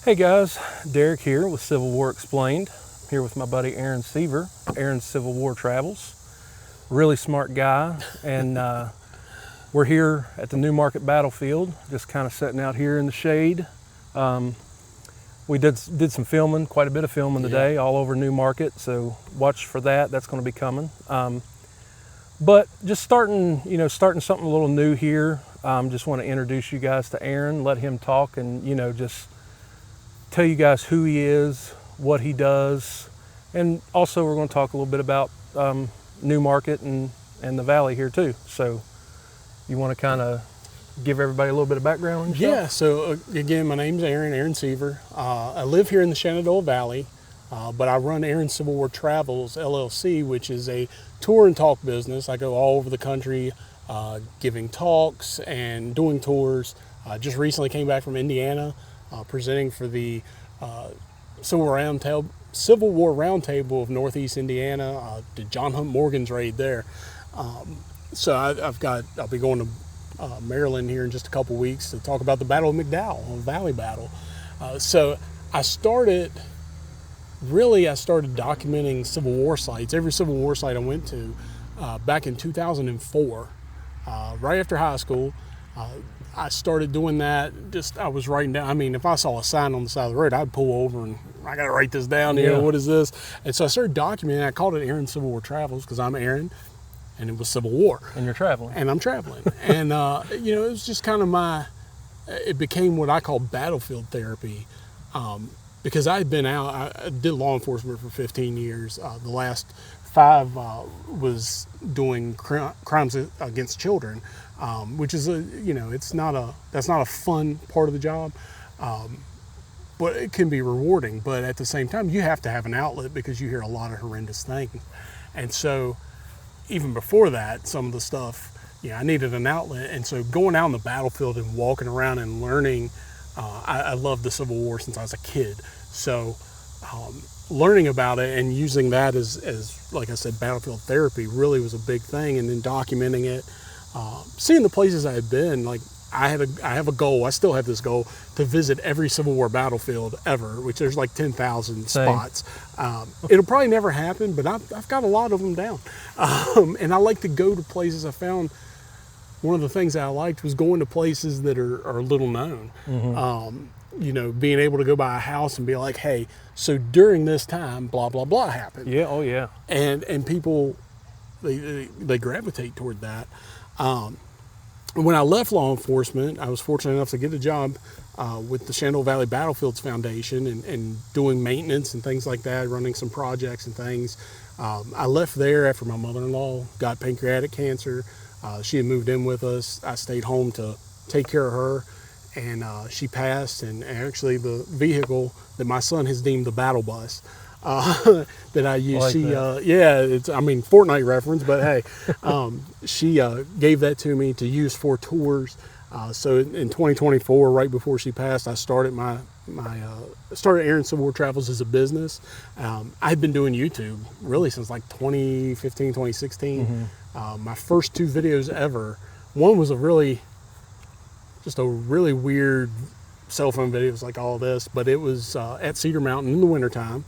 Hey guys, Derek here with Civil War Explained. I'm here with my buddy Aaron Seaver, Aaron's Civil War Travels. Really smart guy, and we're here at the New Market Battlefield, just kind of sitting out here in the shade. We did some filming, quite a bit of filming today, all over New Market, so watch for that. That's going to be coming. But just starting something a little new here. Just want to introduce you guys to Aaron, let him talk, and just tell you guys who he is, what he does, and also we're going to talk a little bit about New Market and the Valley here too. So you want to kind of give everybody a little bit of background on yourself? Yeah, so again, my name's Aaron Seaver. I live here in the Shenandoah Valley, but I run Aaron Civil War Travels, LLC, which is a tour and talk business. I go all over the country giving talks and doing tours. Just recently came back from Indiana, presenting for the Civil War Roundtable of Northeast Indiana, the John Hunt Morgan's raid there. So I'll be going to Maryland here in just a couple weeks to talk about the Battle of McDowell, the Valley Battle. So I started documenting Civil War sites, every Civil War site I went to, back in 2004, right after high school. I started doing that. I was writing down. I mean, if I saw a sign on the side of the road, I'd pull over and I got to write this down. What is this? And so I started documenting. I called it Aaron Civil War Travels because I'm Aaron, and it was Civil War. And you're traveling. And I'm traveling. And it was just kind of it became what I call battlefield therapy, because I had been out. I did law enforcement for 15 years. The last 5 was doing crimes against children. Which is that's not a fun part of the job, but it can be rewarding. But at the same time, you have to have an outlet because you hear a lot of horrendous things. And so even before that, some of the stuff, I needed an outlet. And so going out on the battlefield and walking around and learning, I loved the Civil War since I was a kid. So learning about it and using that as like I said, battlefield therapy really was a big thing. And then documenting it. Seeing the places I had been, like I have a goal. I still have this goal to visit every Civil War battlefield ever, which there's like 10,000 spots. It'll probably never happen, but I've got a lot of them down. And I like to go to places. I found one of the things that I liked was going to places that are little known. Mm-hmm. Being able to go by a house and be like, hey, so during this time, blah, blah, blah happened. Yeah, oh yeah. And people, they gravitate toward that. When I left law enforcement, I was fortunate enough to get a job with the Shenandoah Valley Battlefields Foundation and doing maintenance and things like that, running some projects and things. I left there after my mother-in-law got pancreatic cancer. She had moved in with us. I stayed home to take care of her, and she passed. And actually the vehicle that my son has deemed the battle bus that I use. Like it's Fortnite reference, but hey, she gave that to me to use for tours. So in 2024, right before she passed, I started started Aaron Civil War Travels as a business. I had been doing YouTube really since like 2015, 2016. Mm-hmm. My first 2 videos ever. One was a really weird cell phone video. It was like all this, but it was at Cedar Mountain in the wintertime.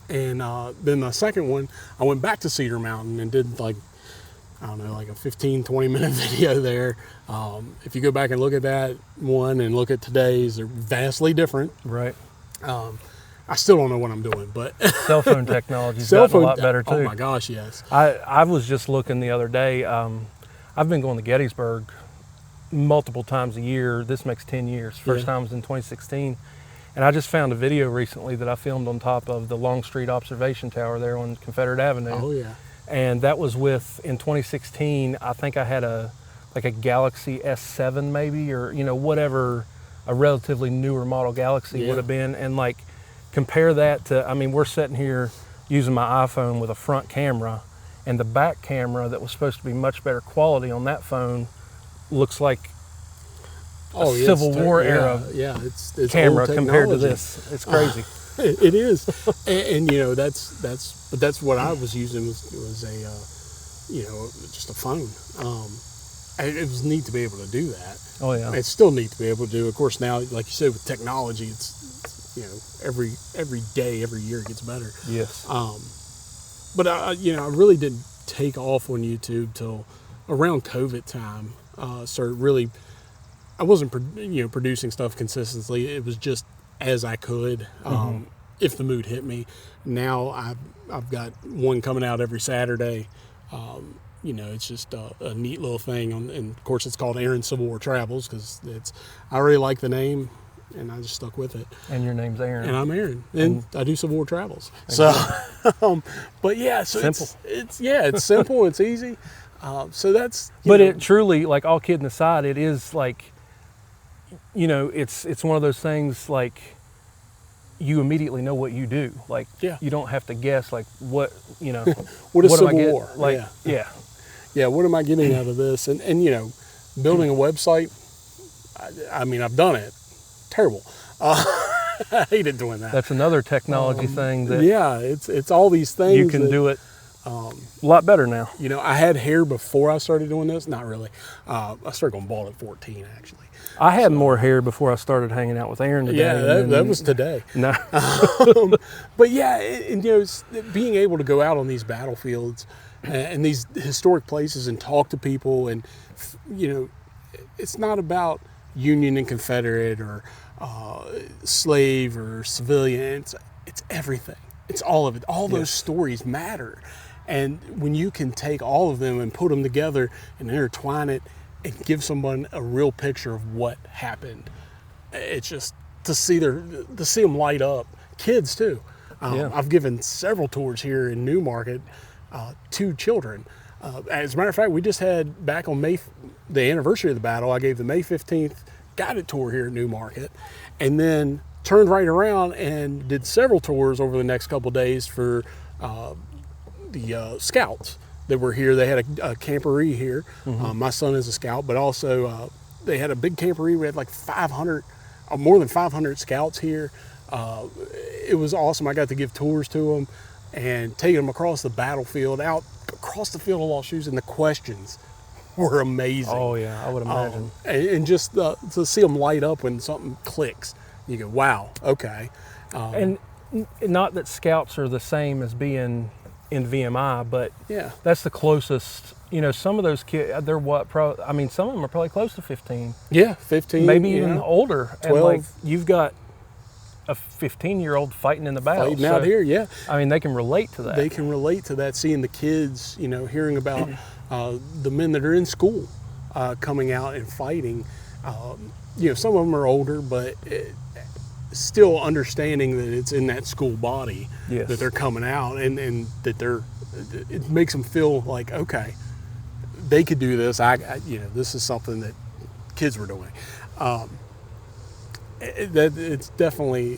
And then the second one, I went back to Cedar Mountain and did like a 15, 20 minute video there. If you go back and look at that one and look at today's, they're vastly different. Right. I still don't know what I'm doing, but cell phone technology's gotten a lot better too. Oh my gosh, yes. I was just looking the other day. I've been going to Gettysburg multiple times a year. This makes 10 years. First time was in 2016. And I just found a video recently that I filmed on top of the Longstreet Observation Tower there on Confederate Avenue. Oh, yeah. And that was in 2016, I think I had a Galaxy S7 maybe, or, whatever, a relatively newer model Galaxy would have been. And like, compare that to, we're sitting here using my iPhone with a front camera, and the back camera that was supposed to be much better quality on that phone looks like Civil War era it's camera compared to this. It's crazy. It is, and that's what I was using was a just a phone. it was neat to be able to do that. Oh yeah. It's still neat to be able to do. Of course, now, like you said, with technology, it's every day, every year it gets better. Yes. But I really didn't take off on YouTube till around COVID time. Started really, I wasn't producing stuff consistently. It was just as I could, if the mood hit me. Now I've got one coming out every Saturday. It's just a neat little thing. And of course, it's called Aaron Civil War Travels because I really like the name, and I just stuck with it. And your name's Aaron. And I'm Aaron, and I do Civil War Travels. So, but yeah, so simple. It's simple. It's easy. So that's. But it truly, like, all kidding aside, it is like, it's one of those things like you immediately know what you do. Like, you don't have to guess, like, what what is what Civil am I War? Like, yeah. What am I getting out of this? And building a website. I mean, I've done it. Terrible. I hated doing that. That's another technology thing that it's all these things you can do it a lot better now. I had hair before I started doing this. Not really. I started going bald at 14, actually. I had more hair before I started hanging out with Aaron today. Yeah, that was today. No. But yeah, being able to go out on these battlefields and these historic places and talk to people, and it's not about Union and Confederate or slave or civilian. It's everything. It's all of it. All those stories matter. And when you can take all of them and put them together and intertwine it and give someone a real picture of what happened, it's just to see them light up. Kids too. I've given several tours here in Newmarket to children. As a matter of fact, we just had back on the anniversary of the battle, I gave the May 15th guided tour here at Newmarket, and then turned right around and did several tours over the next couple of days for the scouts that were here. They had a camporee here. My son is a scout, but also they had a big camporee. We had like 500, more than 500 scouts here. It was awesome. I got to give tours to them and taking them across the battlefield, out across the field of lost shoes, and the questions were amazing. Oh yeah, I would imagine. And just to see them light up when something clicks, you go, wow, okay. And not that scouts are the same as being in VMI, but that's the closest. Some of those kids, they're some of them are probably close to 15. Yeah, 15. Maybe even older. 12. And like you've got a 15-year-old fighting in the battle. Fighting out here, yeah. I mean, they can relate to that. They can relate to that, seeing the kids, hearing about the men that are in school coming out and fighting. Some of them are older, but still understanding that it's in that school body that they're coming out, and that it makes them feel like, okay, they could do this. This is something that kids were doing. It's definitely,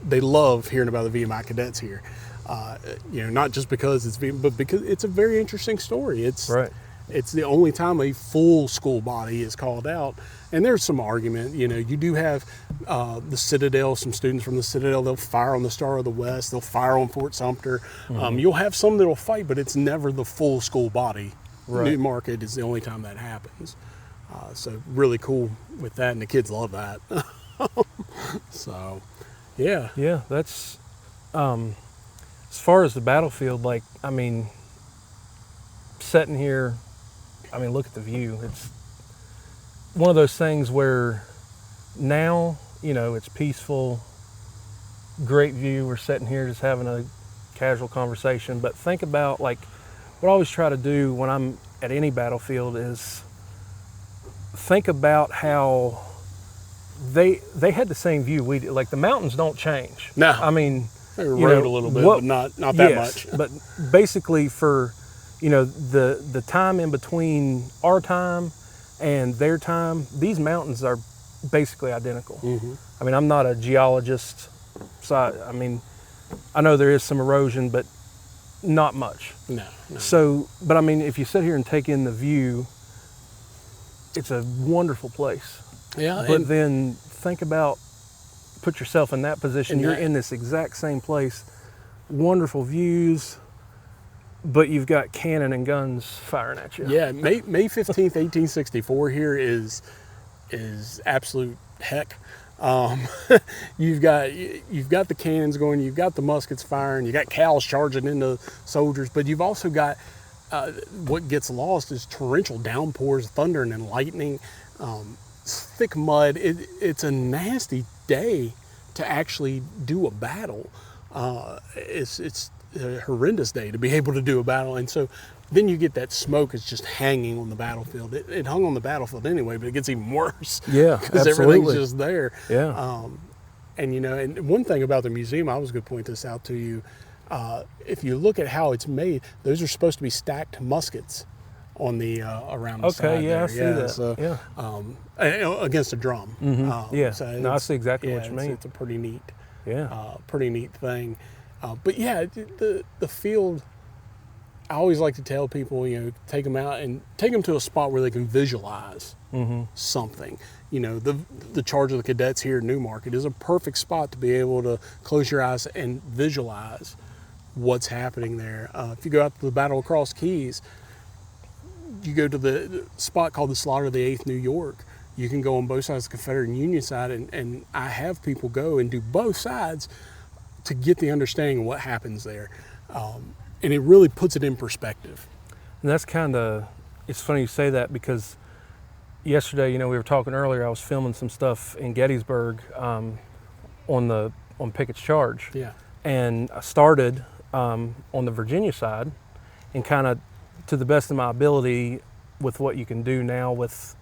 they love hearing about the VMI cadets here. Not just because but because it's a very interesting story. It's the only time a full school body is called out. And there's some argument, you do have the Citadel, some students from the Citadel, they'll fire on the Star of the West, they'll fire on Fort Sumter. You'll have some that'll fight, but it's never the full school body. Newmarket is the only time that happens. So really cool with that, and the kids love that. So, yeah. Yeah, that's, as far as the battlefield, sitting here, look at the view. It's one of those things where now, it's peaceful, great view. We're sitting here just having a casual conversation. But think about, what I always try to do when I'm at any battlefield is think about how they had the same view we did. Like, the mountains don't change. No. They rode a little bit, but not that much. But basically for, the time in between our time and their time, these mountains are basically identical. I'm not a geologist, so I know there is some erosion, but not much. No. So, but if you sit here and take in the view, it's a wonderful place. Yeah. But then think about, put yourself in that position. You're in this exact same place, wonderful views, but you've got cannon and guns firing at you. Yeah, May 15th, 1864 here is absolute heck. Um, you've got the cannons going, you've got the muskets firing, you got cows charging into soldiers, but you've also got what gets lost is torrential downpours, thunder and lightning, thick mud. It's a nasty day to actually do a battle. It's a horrendous day to be able to do a battle, and so then you get that smoke is just hanging on the battlefield. It hung on the battlefield anyway, but it gets even worse. Yeah, because everything's just there. Yeah. And and one thing about the museum, I was going to point this out to you. If you look at how it's made, those are supposed to be stacked muskets on the around the side. Okay, yeah, there. I see that. So, against a drum. Yeah, so no, I see exactly what you mean. It's a pretty neat, Yeah. neat thing. But yeah, the field. I always like to tell people, take them out and take them to a spot where they can visualize something. The charge of the cadets here in Newmarket is a perfect spot to be able to close your eyes and visualize what's happening there. If you go out to the Battle of Cross Keys, you go to the spot called the Slaughter of the 8th New York. You can go on both sides of the Confederate and Union side, and I have people go and do both sides to get the understanding of what happens there. And it really puts it in perspective. And that's it's funny you say that, because yesterday, we were talking earlier, I was filming some stuff in Gettysburg on Pickett's charge. Yeah. And I started on the Virginia side, and kind of, to the best of my ability, with what you can do now with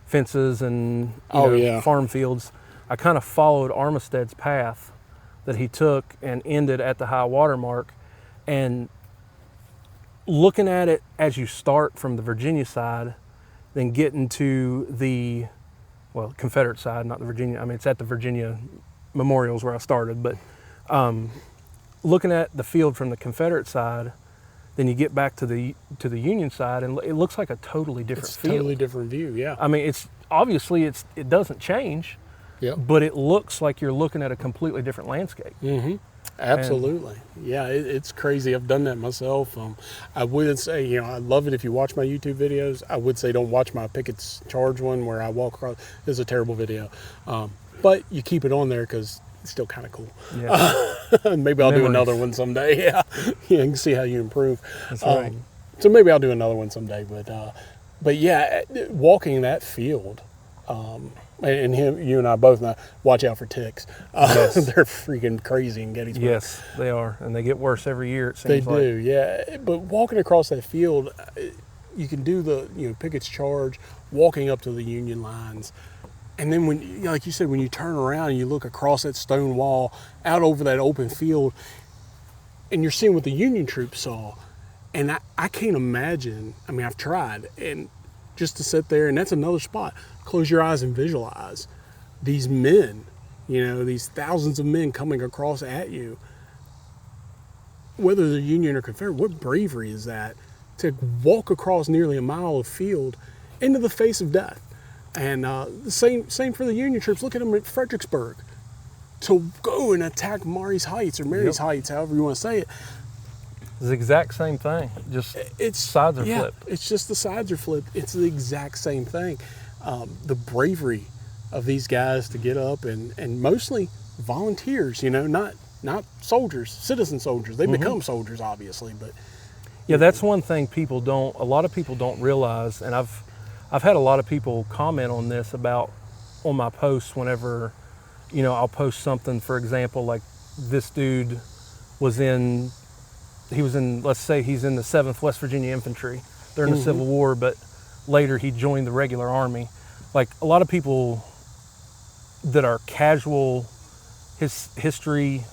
fences and farm fields, I kind of followed Armistead's path that he took and ended at the high water mark. And looking at it as you start from the Virginia side, then getting to the Confederate side, not the Virginia. I mean, it's at the Virginia memorials where I started, but looking at the field from the Confederate side, then you get back to the Union side, and it looks like a totally different field. Totally different view, yeah. I mean, it's obviously it doesn't change, but it looks like you're looking at a completely different landscape. Mm-hmm. Absolutely. Yeah, it's crazy. I've done that myself. I wouldn't say, I love it if you watch my YouTube videos. I would say don't watch my Pickett's Charge one where I walk across. It's a terrible video. But you keep it on there because it's still kind of cool. Yeah. Maybe I'll do another one someday. Yeah. You can see how you improve. That's right. So maybe I'll do another one someday. But yeah, walking that field, and you and I both know, watch out for ticks. Yes. They're freaking crazy in Gettysburg. Yes, they are, and they get worse every year, it seems like. They do, yeah. But walking across that field, you can do the Pickett's Charge, walking up to the Union lines, and then when, like you said, when you turn around and you look across that stone wall out over that open field, and you're seeing what the Union troops saw, and I can't imagine. I mean, I've tried, and just to sit there, and that's another spot. Close your eyes and visualize these men, these thousands of men coming across at you. Whether they're Union or Confederate, what bravery is that to walk across nearly a mile of field into the face of death? And the same for the Union troops. Look at them at Fredericksburg. To go and attack Mary's Heights or Mary's Heights, however you want to say it. It's the exact same thing. Just sides are flipped. It's just the sides are flipped. It's the exact same thing. The bravery of these guys to get up and mostly volunteers, not soldiers, citizen soldiers. They become soldiers, obviously, but that's one thing a lot of people don't realize, and I've had a lot of people comment on this on my posts whenever, I'll post something, for example, like this dude was in, let's say he's in the 7th West Virginia Infantry during the Civil War, but later he joined the regular army. Like, a lot of people that are casual history,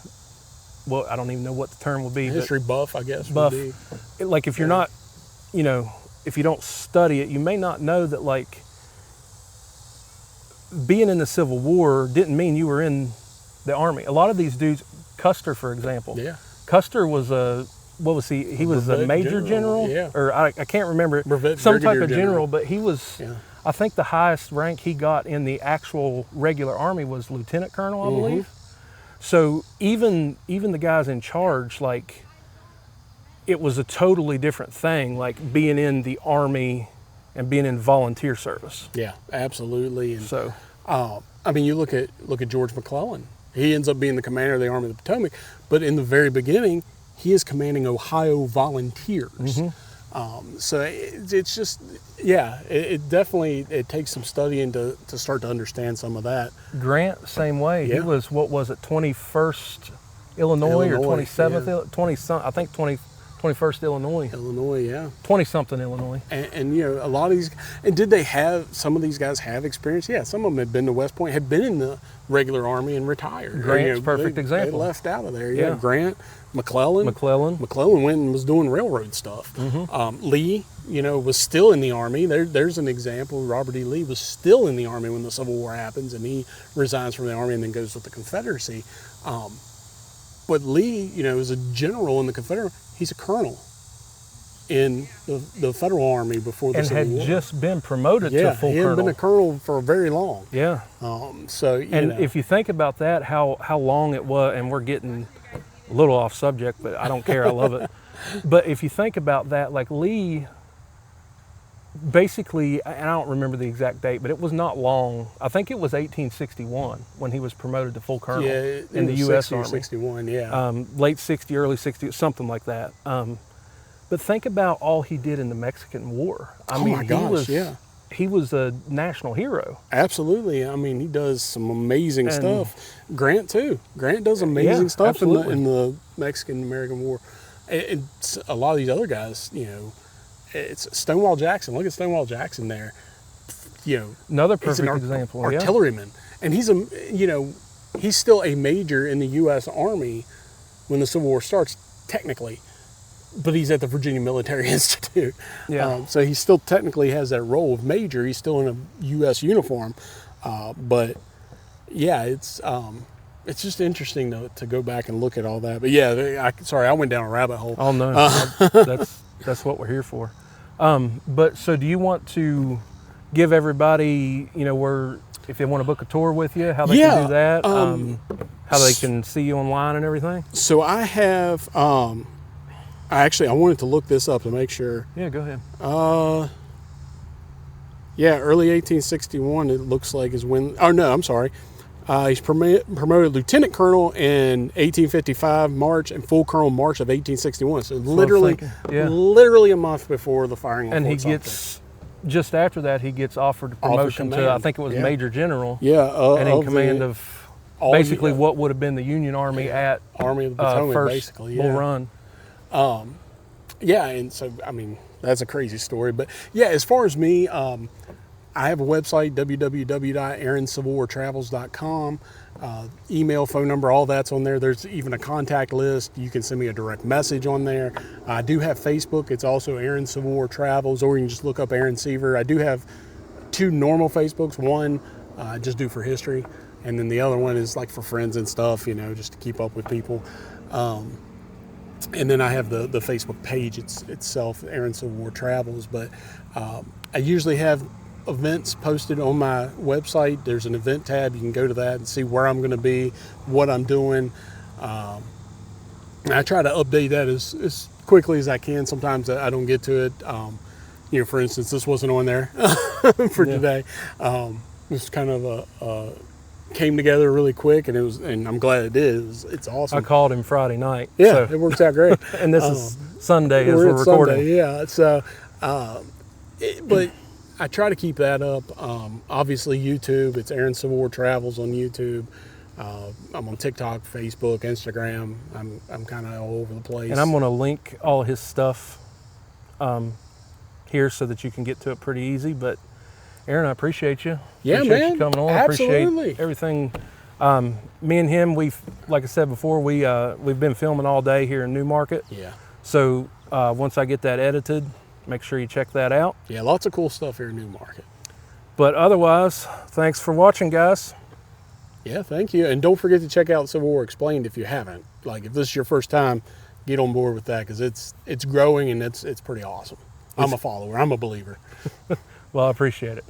I don't even know what the term would be. History buff, I guess. Buff. Like, if you're not, if you don't study it, you may not know that, like, being in the Civil War didn't mean you were in the army. A lot of these dudes, Custer, for example. Yeah. Custer was what was he? He was a major general? Yeah. Or I can't remember. Some type of general, but he was, I think the highest rank he got in the actual regular army was lieutenant colonel, I believe. So even the guys in charge, like, it was a totally different thing, like being in the Army and being in volunteer service. Yeah, absolutely. And So, I mean, you look at George McClellan. He ends up being the commander of the Army of the Potomac, but in the very beginning, he is commanding Ohio Volunteers. So it's just, yeah, it definitely, it takes some studying to start to understand some of that. Grant, same way. Yeah. He was, what was it, 21st Illinois or 27th, yeah. 20 some, I think 21st Illinois. Illinois, yeah. 20-something Illinois. And you know, a lot of these, and did they have, some of these guys have experience? Yeah, some of them had been to West Point, had been in the regular Army and retired. Grant's perfect example. They left out of there, Yeah. Grant, McClellan. McClellan went and was doing railroad stuff. Lee, you know, was still in the Army. There's an example. Robert E. Lee was still in the Army when the Civil War happens, and he resigns from the Army and then goes with the Confederacy. But Lee, you know, is a general in the Confederate. He's a colonel in the Federal Army before the And Civil had War. just been promoted to full he hadn't colonel. been a colonel for very long. Yeah. So, you And know. if you think about that, how long it was, and we're getting a little off subject, but I don't care, I love it. But if you think about that, like Lee, basically, and I don't remember the exact date, but it was not long. I think it was 1861 when he was promoted to full colonel in the U.S. 60 or Army. 61, yeah. Late 60, early 60, something like that. But think about all he did in the Mexican War. I mean, my gosh, he was a national hero. Absolutely. I mean, he does some amazing stuff. Grant too. Grant does amazing stuff in the Mexican-American War. It's a lot of these other guys, you know, it's Stonewall Jackson. Look at Stonewall Jackson there. You know, Another he's an perfect example. artilleryman, and he's he's still a major in the U.S. Army when the Civil War starts, technically, but he's at the Virginia Military Institute. Yeah. So he still technically has that role of major. He's still in a U.S. uniform, but yeah, it's just interesting to go back and look at all that. But yeah, sorry, I went down a rabbit hole. Oh no, that's what we're here for. But so, do you want to give everybody, you know, where if they want to book a tour with you, how they can do that, how they can see you online and everything? So I have, I wanted to look this up to make sure. Yeah, go ahead. Yeah, early 1861. It looks like is when. Oh no, I'm sorry. He's promoted lieutenant colonel in 1855 March and full colonel March of 1861. So literally a month before the firing. And he gets, just after that, he gets offered promotion to, I think it was Major General. Yeah, and in command of basically what would have been the Union Army at Army of the Potomac, first basically. Bull Run. Yeah, and so I mean that's a crazy story, but yeah, as far as me. I have a website, www.aaroncivilwartravels.com. Email, phone number, all that's on there. There's even a contact list. You can send me a direct message on there. I do have Facebook. It's also Aaron Civil War Travels, or you can just look up Aaron Seaver. I do have 2 normal Facebooks. One I just do for history, and then the other one is like for friends and stuff, you know, just to keep up with people. And then I have the Facebook page itself, Aaron Civil War Travels. But I usually have events posted on my website. There's an event tab. You can go to that and see where I'm going to be, what I'm doing. And I try to update that as quickly as I can. Sometimes I don't get to it. You know, for instance, this wasn't on there for today. This kind of came together really quick, and and I'm glad it did. It's awesome. I called him Friday night. Yeah, so. It worked out great. And this is Sunday as we're recording. Sunday, yeah. So, but I try to keep that up. Obviously, YouTube. It's Aaron Civil War Travels on YouTube. I'm on TikTok, Facebook, Instagram. I'm kind of all over the place. And I'm going to link all his stuff here so that you can get to it pretty easy. But Aaron, I appreciate you. Yeah, appreciate man. you coming on. Absolutely. Appreciate everything. Me and him, like I said before, we've been filming all day here in Newmarket. Yeah. So once I get that edited, make sure you check that out. Yeah, lots of cool stuff here in Newmarket. But otherwise, thanks for watching, guys. Yeah, thank you. And don't forget to check out Civil War Explained if you haven't. Like, if this is your first time, get on board with that, because it's growing and it's pretty awesome. I'm a follower. I'm a believer. Well, I appreciate it.